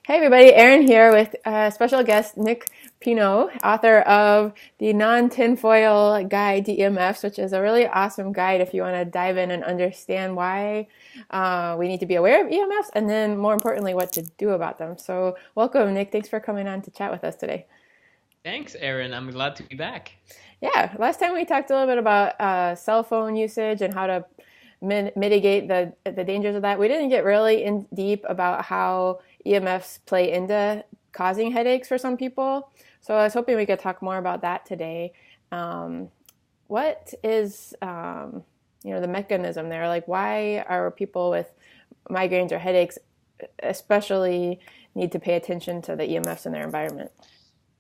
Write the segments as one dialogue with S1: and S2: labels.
S1: Hey everybody, Erin here with special guest Nick Pino, author of the Non-Tinfoil Guide to EMFs, which is a really awesome guide if you want to dive in and understand why we need to be aware of EMFs and then more importantly what to do about them. So welcome Nick, thanks for coming on to chat with us today.
S2: Thanks, Aaron. I'm glad to be back.
S1: Yeah, last time we talked a little bit about cell phone usage and how to mitigate the dangers of that. We didn't get really in deep about how EMFs play into causing headaches for some people. So I was hoping we could talk more about that today. What is the mechanism there? Like, why are people with migraines or headaches especially need to pay attention to the EMFs in their environment?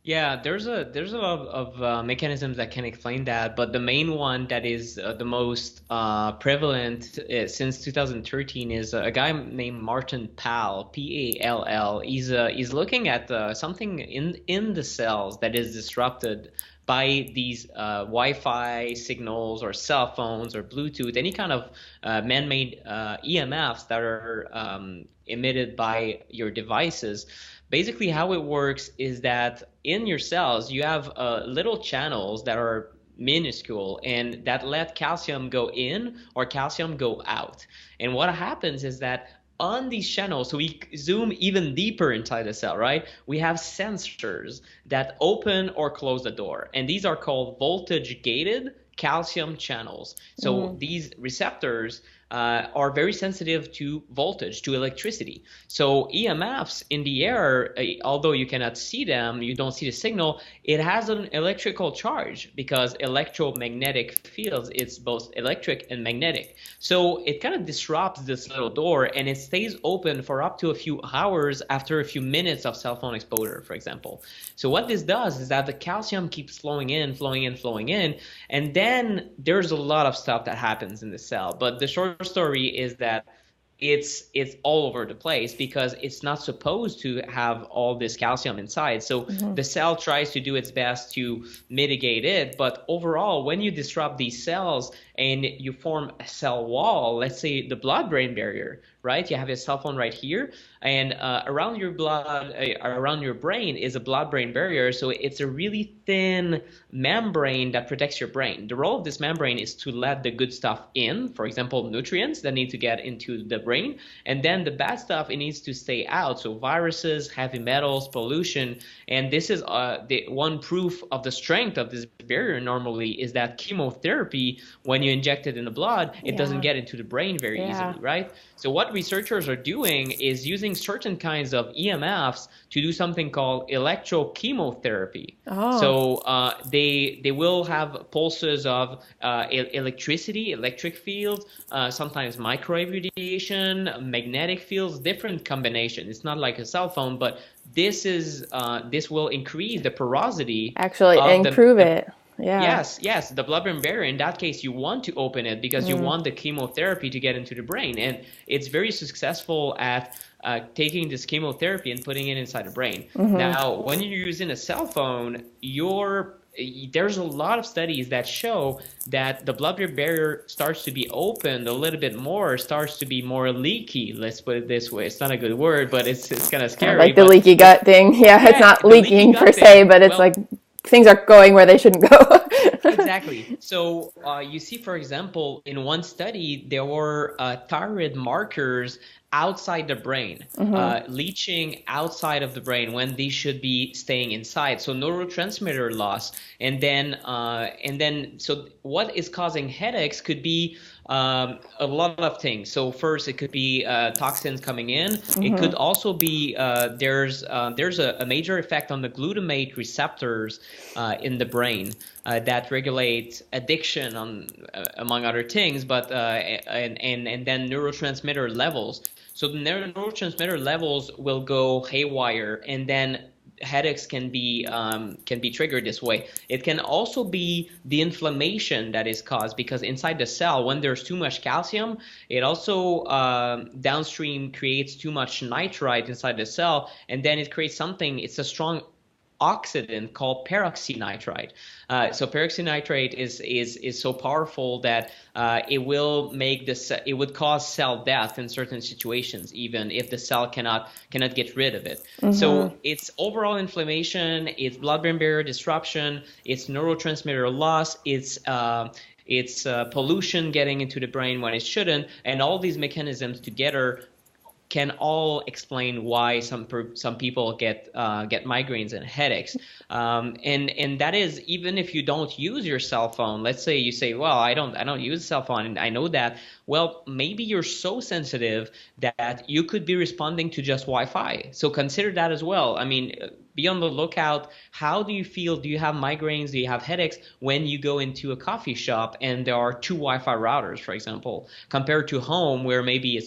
S2: Yeah, there's a lot of mechanisms that can explain that, but the main one that is the most prevalent since 2013 is a guy named Martin Pall, Pall. He's looking at something in the cells that is disrupted by these Wi-Fi signals or cell phones or Bluetooth, any kind of man-made EMFs that are emitted by your devices. Basically, how it works is that in your cells, you have little channels that are minuscule and that let calcium go in or calcium go out. And what happens is that on these channels, so we zoom even deeper inside the cell, right? We have sensors that open or close the door, and these are called voltage gated calcium channels. So these receptors are very sensitive to voltage, to electricity. So EMFs in the air, although you cannot see them, you don't see the signal, it has an electrical charge because electromagnetic fields, it's both electric and magnetic. So it kind of disrupts this little door and it stays open for up to a few hours after a few minutes of cell phone exposure, for example. So what this does is that the calcium keeps flowing in, flowing in, flowing in, and then there's a lot of stuff that happens in the cell. But the short story is that it's all over the place because it's not supposed to have all this calcium inside. So the cell tries to do its best to mitigate it, but overall, when you disrupt these cells and you form a cell wall, let's say the blood-brain barrier, right? You have a cell phone right here, and around your blood, around your brain is a blood-brain barrier. So it's a really thin membrane that protects your brain. The role of this membrane is to let the good stuff in, for example, nutrients that need to get into the brain, and then the bad stuff, it needs to stay out. So viruses, heavy metals, pollution, and this is the one proof of the strength of this barrier normally is that chemotherapy, when you inject it in the blood, it doesn't get into the brain very easily, right? So what researchers are doing is using certain kinds of EMFs to do something called electrochemotherapy. So they will have pulses of electricity, electric fields, sometimes microwave radiation, magnetic fields, different combinations. It's not like a cell phone, but this will increase the porosity
S1: Actually,
S2: of
S1: improve it. Yeah.
S2: Yes, the blood-brain barrier. In that case, you want to open it because you want the chemotherapy to get into the brain, and it's very successful at taking this chemotherapy and putting it inside the brain. Now, when you're using a cell phone, there's a lot of studies that show that the blood-brain barrier starts to be opened a little bit more, starts to be more leaky. Let's put it this way. It's not a good word, but it's kind of scary.
S1: Like the leaky gut thing. Yeah, it's not
S2: The leaky
S1: leaking per
S2: gut
S1: se,
S2: thing.
S1: but it's like things are going where they shouldn't go.
S2: Exactly. So you see, for example, in one study, there were thyroid markers outside the brain, leaching outside of the brain when they should be staying inside. So neurotransmitter loss, so what is causing headaches could be a lot of things. So first, it could be toxins coming in. It could also be there's a major effect on the glutamate receptors in the brain that regulate addiction, among other things. But and then neurotransmitter levels. So the neurotransmitter levels will go haywire, and then headaches can be triggered this way. It can also be the inflammation that is caused because inside the cell, when there's too much calcium, it also downstream creates too much nitrite inside the cell, and then it creates something. It's a strong oxidant called peroxynitrite. So peroxynitrite is so powerful that it will make it would cause cell death in certain situations, even if the cell cannot get rid of it.
S1: Mm-hmm.
S2: So it's overall inflammation, it's blood-brain barrier disruption, it's neurotransmitter loss, it's pollution getting into the brain when it shouldn't, and all these mechanisms together can all explain why some people get migraines and headaches. And that is even if you don't use your cell phone. Let's say you say, well, I don't use a cell phone, and I know that. Well, maybe you're so sensitive that you could be responding to just Wi-Fi. So consider that as well. I mean, be on the lookout. How do you feel? Do you have migraines? Do you have headaches when you go into a coffee shop and there are two Wi-Fi routers, for example, compared to home where maybe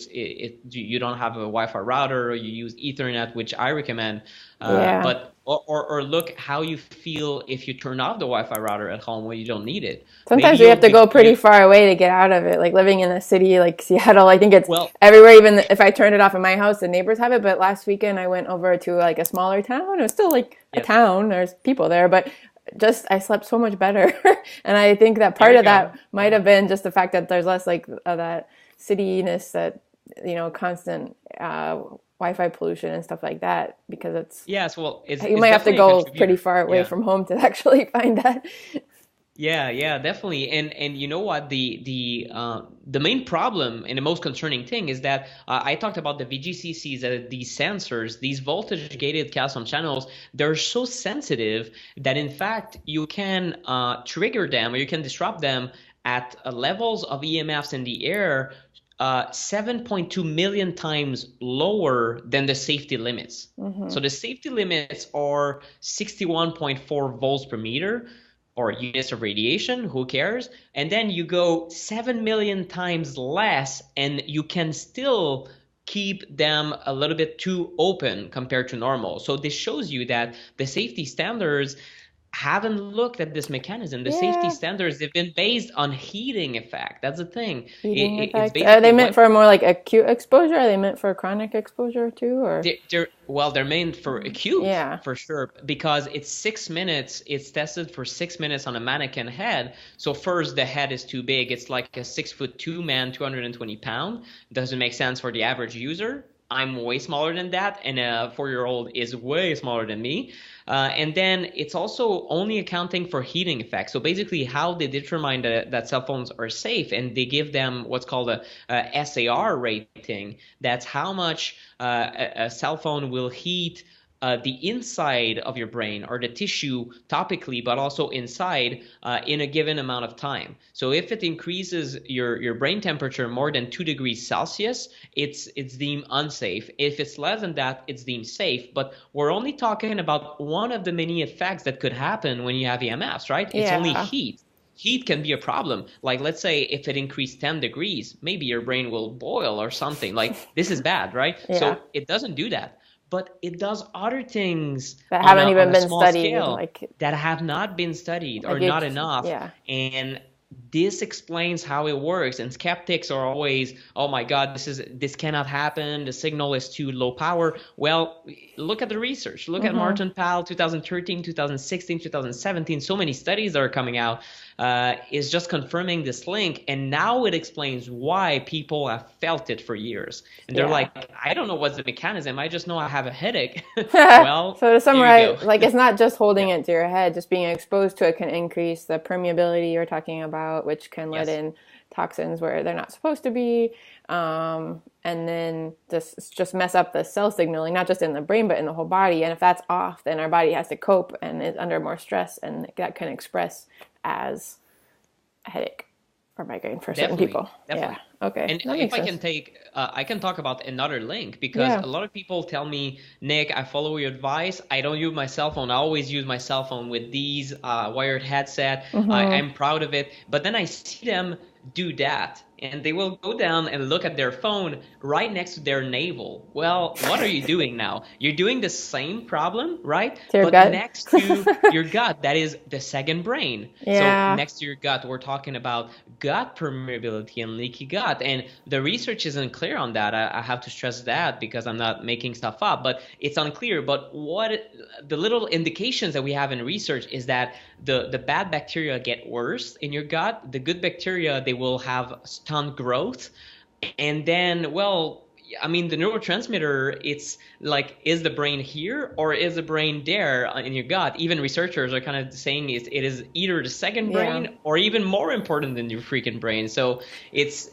S2: you don't have a Wi-Fi router or you use Ethernet, which I recommend.
S1: Yeah.
S2: But or look how you feel if you turn off the Wi-Fi router at home when you don't need it. Maybe
S1: Sometimes we have to go pretty far away to get out of it. Like living in a city like Seattle, I think it's
S2: well,
S1: everywhere. Even if I turn it off in my house, the neighbors have it. But last weekend I went over to like a smaller town. It was still like a
S2: yes,
S1: town. There's people there, but just I slept so much better. And I think that
S2: there
S1: part
S2: you
S1: of
S2: go.
S1: that might have been just the fact that there's less like that cityness, that constant Wi-Fi pollution and stuff like that, because
S2: Yes, well,
S1: you
S2: it's
S1: might have to
S2: definitely a
S1: go pretty
S2: contributor.
S1: far away
S2: Yeah.
S1: from home to actually find that.
S2: Yeah, definitely. And you know what? The main problem and the most concerning thing is that I talked about the VGCCs, these sensors, these voltage gated calcium channels. They're so sensitive that in fact you can trigger them or you can disrupt them at levels of EMFs in the air 7.2 million times lower than the safety limits.
S1: Hmm.
S2: So the safety limits are 61.4 volts per meter or units of radiation, who cares? And then you go 7 million times less and you can still keep them a little bit too open compared to normal. So this shows you that the safety standards haven't looked at this mechanism. The safety
S1: Yeah.
S2: standards have been based on heating effect. That's the thing.
S1: Heating
S2: It's
S1: effect. Are they
S2: basically
S1: meant
S2: what
S1: for more like acute exposure? Are they meant for chronic exposure too? Or
S2: they're meant for acute
S1: yeah.
S2: for sure because it's 6 minutes. It's tested for 6 minutes on a mannequin head. So first, the head is too big. It's like a 6'2" man, 220 pounds. Doesn't make sense for the average user. I'm way smaller than that, and a 4-year-old is way smaller than me. And then it's also only accounting for heating effects. So basically, how they determine that cell phones are safe, and they give them what's called a SAR rating. That's how much a cell phone will heat the inside of your brain or the tissue topically, but also inside in a given amount of time. So if it increases your brain temperature more than 2 degrees Celsius, it's deemed unsafe. If it's less than that, it's deemed safe. But we're only talking about one of the many effects that could happen when you have EMFs, right? It's only
S1: Yeah.
S2: heat. Heat can be a problem. Like, let's say if it increased 10 degrees, maybe your brain will boil or something. Like, this is bad, right?
S1: Yeah.
S2: So it doesn't do that, but it does other things
S1: That
S2: on
S1: haven't even
S2: a
S1: been
S2: small
S1: studied.
S2: scale that have not been studied or
S1: Like you,
S2: not enough.
S1: yeah.
S2: And this explains how it works. And skeptics are always, oh my God, this cannot happen. The signal is too low power. Well, look at the research. Look at
S1: Hmm.
S2: Martin Powell, 2013, 2016, 2017. So many studies that are coming out is just confirming this link. And now it explains why people have felt it for years. And they're
S1: Yeah.
S2: like, I don't know what's the mechanism. I just know I have a headache. Well,
S1: So to
S2: here you
S1: summarize,
S2: go.
S1: like it's not just holding
S2: Yeah.
S1: it to your head, just being exposed to it can increase the permeability you're talking about, which can let
S2: Yes.
S1: in toxins where they're not supposed to be. And then just mess up the cell signaling, not just in the brain, but in the whole body. And if that's off, then our body has to cope and is under more stress, and that can express as a headache or migraine for certain
S2: Definitely,
S1: people. Yeah.
S2: definitely.
S1: Okay.
S2: And
S1: That
S2: if
S1: makes
S2: I can
S1: sense.
S2: take, I can talk about another link because
S1: Yeah.
S2: a lot of people tell me, Nick, I follow your advice. I don't use my cell phone. I always use my cell phone with these wired headset.
S1: Hmm.
S2: I'm proud of it. But then I see them do that, and they will go down and look at their phone right next to their navel. Well, what are you doing now? You're doing the same problem, right?
S1: To your
S2: But
S1: gut.
S2: next to your gut, that is the second brain. So
S1: Yeah.
S2: next to your gut, we're talking about gut permeability and leaky gut. gut. And the research isn't clear on that. I have to stress that because I'm not making stuff up, but it's unclear. But the little indications that we have in research is that the bad bacteria get worse in your gut. The good bacteria, they will have stunt growth. And then, well, I mean, the neurotransmitter, it's like, is the brain here or is the brain there in your gut? Even researchers are kind of saying it is either the second
S1: Yeah.
S2: brain or even more important than your freaking brain. So it's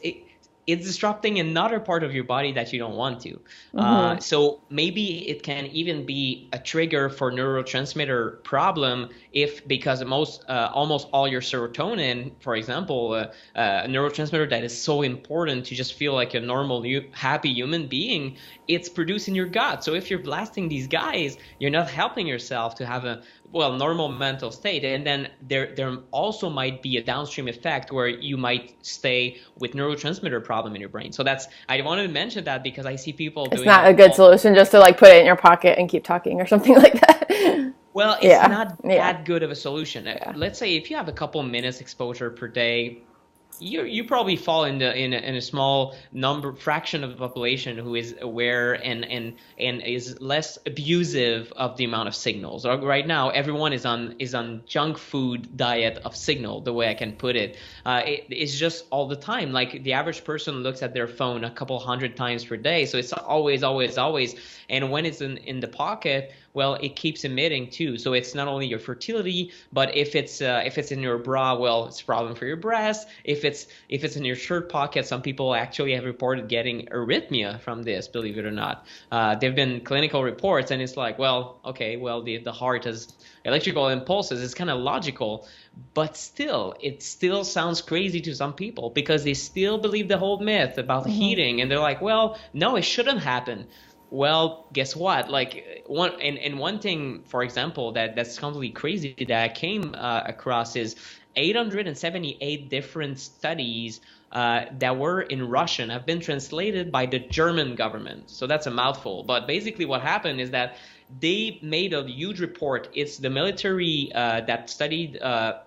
S2: disrupting another part of your body that you don't want to.
S1: Hmm.
S2: So maybe it can even be a trigger for neurotransmitter problem if because almost all your serotonin, for example, a neurotransmitter that is so important to just feel like a normal, happy human being, it's produced in your gut. So if you're blasting these guys, you're not helping yourself to have a normal mental state. And then there also might be a downstream effect where you might stay with neurotransmitter problem in your brain. So I wanted to mention that because I see people
S1: It's
S2: doing
S1: not
S2: that
S1: a good
S2: all.
S1: solution just to like put it in your pocket and keep talking or something like that.
S2: Well, it's
S1: Yeah.
S2: not
S1: Yeah.
S2: that good of a solution.
S1: Yeah.
S2: Let's say if you have a couple minutes exposure per day, you probably fall in a small fraction of the population who is aware and is less abusive of the amount of signals. Right now, everyone is on junk food diet of signal, the way I can put it. It's just all the time. Like the average person looks at their phone a couple hundred times per day, so it's always, always, always. And when it's in the pocket, well, it keeps emitting too. So it's not only your fertility, but if it's in your bra, well, it's a problem for your breast. If it's in your shirt pocket, some people actually have reported getting arrhythmia from this, believe it or not. There've been clinical reports, and it's like, well, okay, well, the heart has electrical impulses. It's kind of logical, but still, it still sounds crazy to some people because they still believe the whole myth about
S1: Hmm.
S2: heating, and they're like, well, no, it shouldn't happen. Well, guess what? Like one thing, for example, that's completely crazy that I came across is 878 different studies that were in Russian have been translated by the German government. So that's a mouthful. But basically, what happened is that they made a huge report. It's the military that studied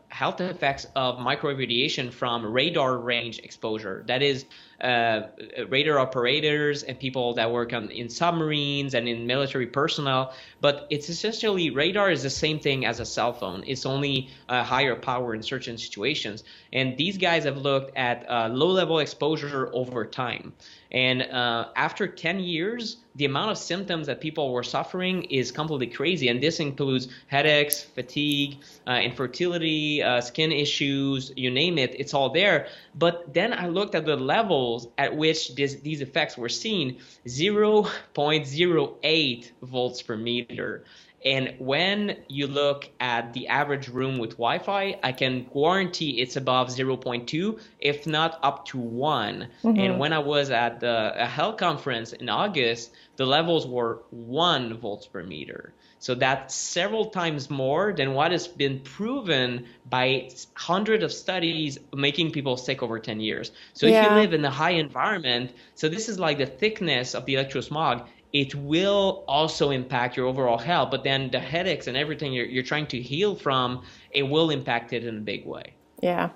S2: health effects of microwave radiation from radar range exposure. That is uh, radar operators and people that work in submarines and in military personnel. But it's essentially radar is the same thing as a cell phone. It's only a higher power in certain situations. And these guys have looked at low-level exposure over time. And after 10 years, the amount of symptoms that people were suffering is completely crazy. And this includes headaches, fatigue, infertility, skin issues, you name it, it's all there. But then I looked at the levels at which these effects were seen, 0.08 volts per meter. And when you look at the average room with Wi-Fi, I can guarantee it's above zero point 0.2, if not up to 1.
S1: Hmm.
S2: And when I was at a health conference in August, the levels were 1 volts per meter. So that's several times more than what has been proven by hundreds of studies making people sick over 10 years. So if you
S1: Yeah.
S2: live in a high environment, so this is like the thickness of the electrosmog, it will also impact your overall health. But then the headaches and everything you're trying to heal from, it will impact it in a big way.
S1: Yeah.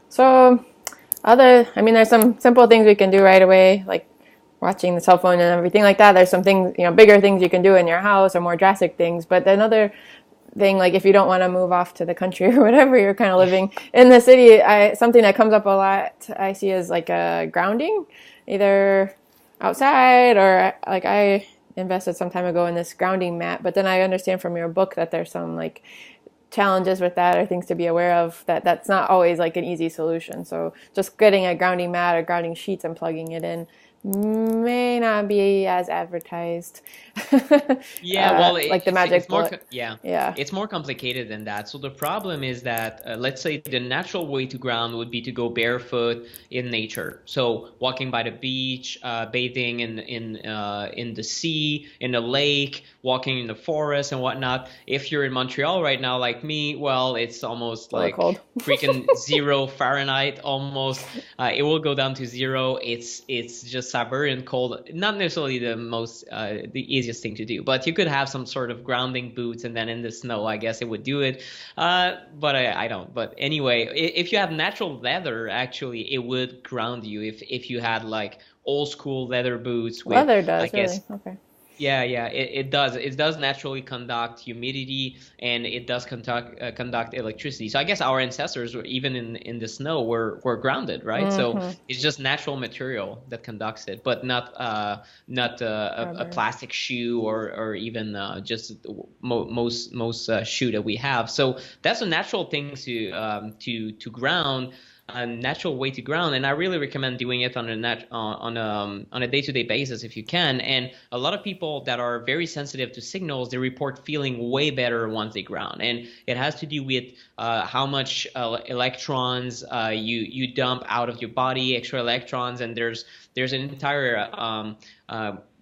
S1: So I mean, there's some simple things we can do right away, like watching the cell phone and everything like that. There's some things, bigger things you can do in your house or more drastic things. But another thing, like if you don't want to move off to the country or whatever, you're kind of living in the city, something that comes up a lot I see is like a grounding, either outside or like I invested some time ago in this grounding mat. But then I understand from your book that there's some like challenges with that or things to be aware of that's not always like an easy solution. So just getting a grounding mat or grounding sheets and plugging it in may not be as advertised.
S2: Yeah, well,
S1: Like the magic bullet. Yeah.
S2: it's more complicated than that. So the problem is that let's say the natural way to ground would be to go barefoot in nature. So walking by the beach, bathing in the sea, in the lake, walking in the forest and whatnot. If you're in Montreal right now, like me, well, it's almost
S1: It's a little
S2: like
S1: cold.
S2: freaking 0 Fahrenheit almost. It will go down to 0. It's just Siberian cold, not necessarily the easiest thing to do, but you could have some sort of grounding boots, and then in the snow, I guess it would do it. But I don't. But anyway, if you have natural leather, actually, it would ground you if you had like old school leather boots with,
S1: Leather
S2: I
S1: does, really?
S2: guess,
S1: Okay.
S2: yeah, yeah, it does. It does naturally conduct humidity, and it does conduct electricity. So I guess our ancestors were even in the snow were grounded, right? So
S1: Mm-hmm.
S2: it's just natural material that conducts it, but not a
S1: Rubber.
S2: plastic shoe or even just most shoe that we have. So that's a natural thing to ground, a natural way to ground, and I really recommend doing it on a day-to-day basis if you can. And a lot of people that are very sensitive to signals, they report feeling way better once they ground, and it has to do with how much electrons you dump out of your body, extra electrons, and there's an entire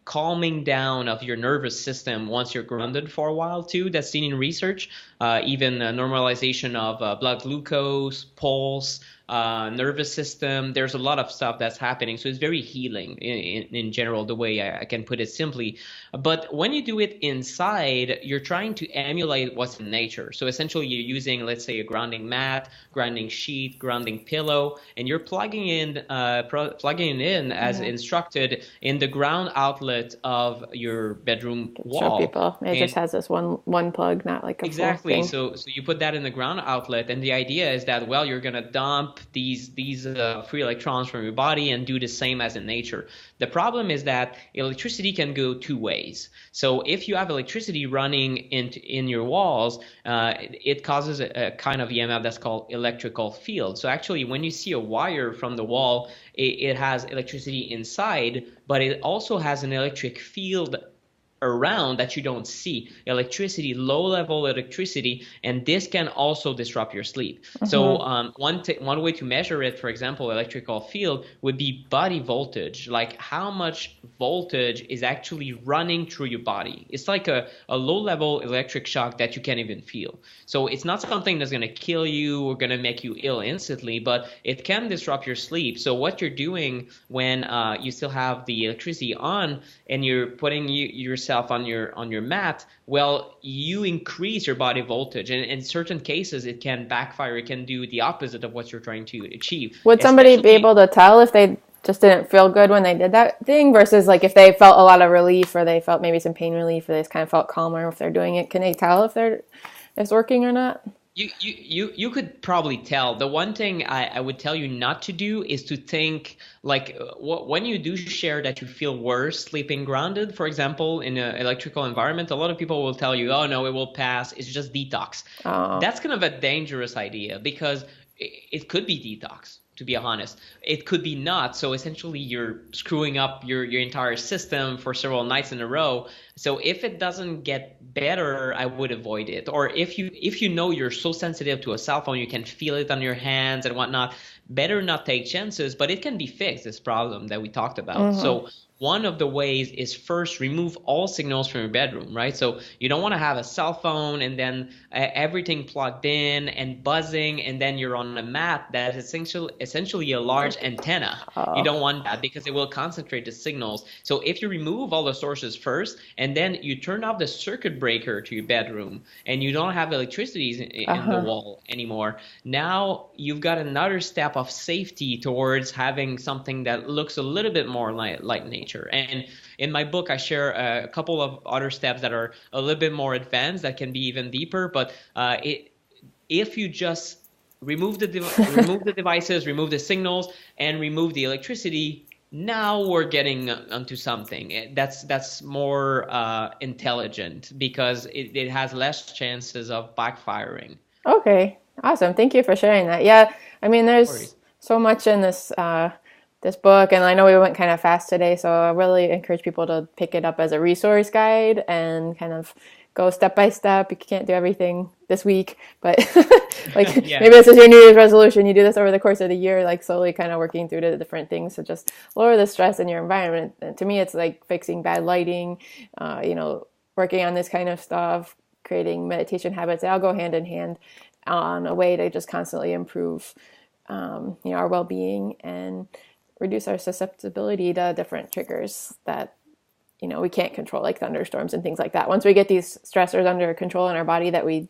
S2: calming down of your nervous system once you're grounded for a while too. That's seen in research. Even normalization of blood glucose, pulse, nervous system. There's a lot of stuff that's happening. So it's very healing in general, the way I can put it simply. But when you do it inside, you're trying to emulate what's in nature. So essentially you're using, let's say, a grounding mat, grounding sheet, grounding pillow, and you're plugging it in as
S1: Mm-hmm.
S2: instructed in the ground outlet of your bedroom
S1: Show
S2: wall.
S1: people. It just
S2: And
S1: has this one plug, not like a full
S2: exactly.
S1: thing.
S2: So you put that in the ground outlet, and the idea is that, well, you're gonna dump these free electrons from your body and do the same as in nature. The problem is that electricity can go two ways. So if you have electricity running in your walls, it causes a kind of EMF that's called electrical field. So actually, when you see a wire from the wall, it has electricity inside, but it also has an electric field around that you don't see. Electricity, low level electricity, and this can also disrupt your sleep. So
S1: Mm-hmm.
S2: one way to measure it, for example, electrical field, would be body voltage, like how much voltage is actually running through your body. It's like a low level electric shock that you can't even feel. So it's not something that's going to kill you or going to make you ill instantly, but it can disrupt your sleep. So what you're doing when you still have the electricity on and you're putting yourself on your mat, well, you increase your body voltage, and in certain cases it can backfire. It can do the opposite of what you're trying to achieve.
S1: Would somebody be
S2: Especially,
S1: able to tell if they just didn't feel good when they did that thing versus like if they felt a lot of relief or they felt maybe some pain relief or they just kind of felt calmer if they're doing it? Can they tell if it's working or not?
S2: you could probably tell. The one thing I would tell you not to do is to think like when you do share that you feel worse sleeping grounded, for example, in an electrical environment. A lot of people will tell you, oh no, it will pass, it's just detox.
S1: Oh,
S2: That's kind of a dangerous idea because it could be detox, to be honest. It could be not. So essentially you're screwing up your entire system for several nights in a row. So if it doesn't get better, I would avoid it. Or if you know you're so sensitive to a cell phone, you can feel it on your hands and whatnot, better not take chances, but it can be fixed, this problem that we talked about.
S1: mm-hmm.
S2: So one of the ways is first remove all signals from your bedroom, right? So you don't want to have a cell phone and then everything plugged in and buzzing, and then you're on a mat that is essentially a large antenna. You
S1: Oh,
S2: don't want that because it will concentrate the signals. So if you remove all the sources first and then you turn off the circuit breaker to your bedroom and you don't have electricity in the
S1: uh-huh.
S2: wall anymore, now you've got another step of safety towards having something that looks a little bit more like nature. And in my book, I share a couple of other steps that are a little bit more advanced that can be even deeper. But if you just remove the devices, remove the signals, and remove the electricity, now we're getting onto something that's more intelligent because it has less chances of backfiring.
S1: Okay, awesome. Thank you for sharing that. Yeah, I mean, there's
S2: Worries.
S1: so much in this book, and I know we went kind of fast today, so I really encourage people to pick it up as a resource guide and kind of go step by step. You can't do everything this week, but like
S2: Yeah.
S1: maybe this is your New Year's resolution. You do this over the course of the year, like slowly kind of working through the different things to just lower the stress in your environment. And to me, it's like fixing bad lighting, working on this kind of stuff, creating meditation habits. They all go hand in hand on a way to just constantly improve, our well-being. And reduce our susceptibility to different triggers that we can't control, like thunderstorms and things like that. Once we get these stressors under control in our body that we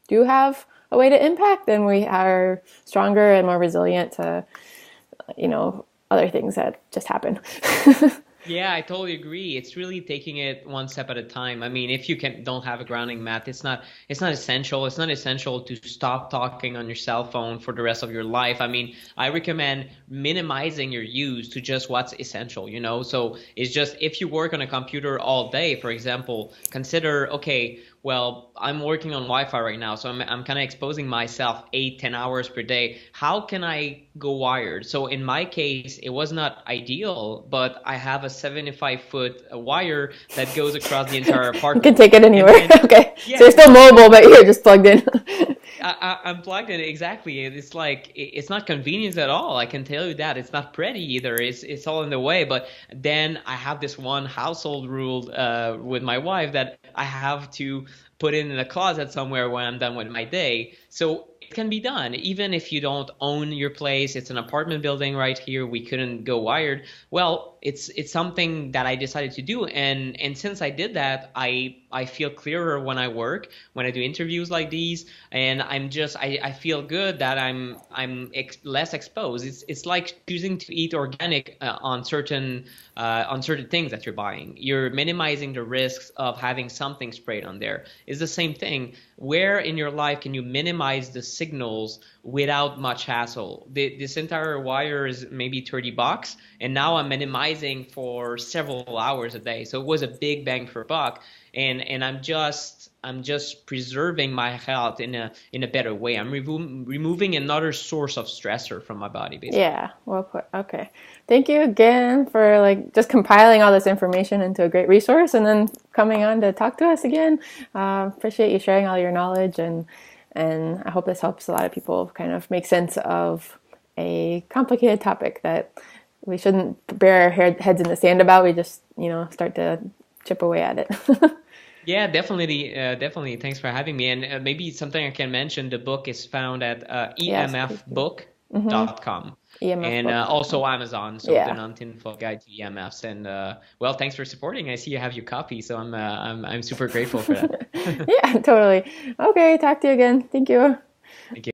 S1: do have a way to impact, then we are stronger and more resilient to other things that just happen.
S2: Yeah, I totally agree. It's really taking it one step at a time. I mean, if you don't have a grounding mat, it's not essential. It's not essential to stop talking on your cell phone for the rest of your life. I mean, I recommend minimizing your use to just what's essential, you know? So it's just if you work on a computer all day, for example, consider, okay, well, I'm working on Wi-Fi right now, so I'm kind of exposing myself 8, 10 hours per day. How can I go wired? So in my case, it was not ideal, but I have a 75-foot wire that goes across the entire
S1: You can
S2: apartment.
S1: take it
S2: And
S1: anywhere.
S2: then,
S1: Okay. So
S2: yeah,
S1: you're still mobile, but you're just plugged in.
S2: I'm plugged in exactly. It's like it's not convenient at all. I can tell you that. It's not pretty either. It's all in the way. But then I have this one household rule with my wife that I have to put it in a closet somewhere when I'm done with my day. So it can be done even if you don't own your place. It's an apartment building right here. We couldn't go wired. Well, it's something that I decided to do, and since I did that, I feel clearer when I work, when I do interviews like these, and I feel good that I'm less exposed. It's like choosing to eat organic on certain things that you're buying. You're minimizing the risks of having something sprayed on there. It's the same thing. Where in your life can you minimize the signals without much hassle? This entire wire is maybe $30, and now I'm minimizing for several hours a day. So it was a big bang for buck, and I'm just preserving my health in a better way. I'm removing another source of stressor from my body, basically.
S1: Yeah, well put. Okay. Thank you again for just compiling all this information into a great resource and then coming on to talk to us again. Appreciate you sharing all your knowledge, and I hope this helps a lot of people kind of make sense of a complicated topic that we shouldn't bury our heads in the sand about. We just, start to chip away at it.
S2: Yeah, definitely, definitely. Thanks for having me. And maybe something I can mention, the book is found at
S1: Yes, please do. Mm-hmm.
S2: emfbook.com and
S1: EMFbook.com.
S2: also Amazon. So the
S1: Yeah.
S2: non-tinfoil guide to EMFs. And well, thanks for supporting. I see you have your copy, so I'm super grateful for that.
S1: Yeah, totally. Okay, talk to you again. Thank you.
S2: Thank you.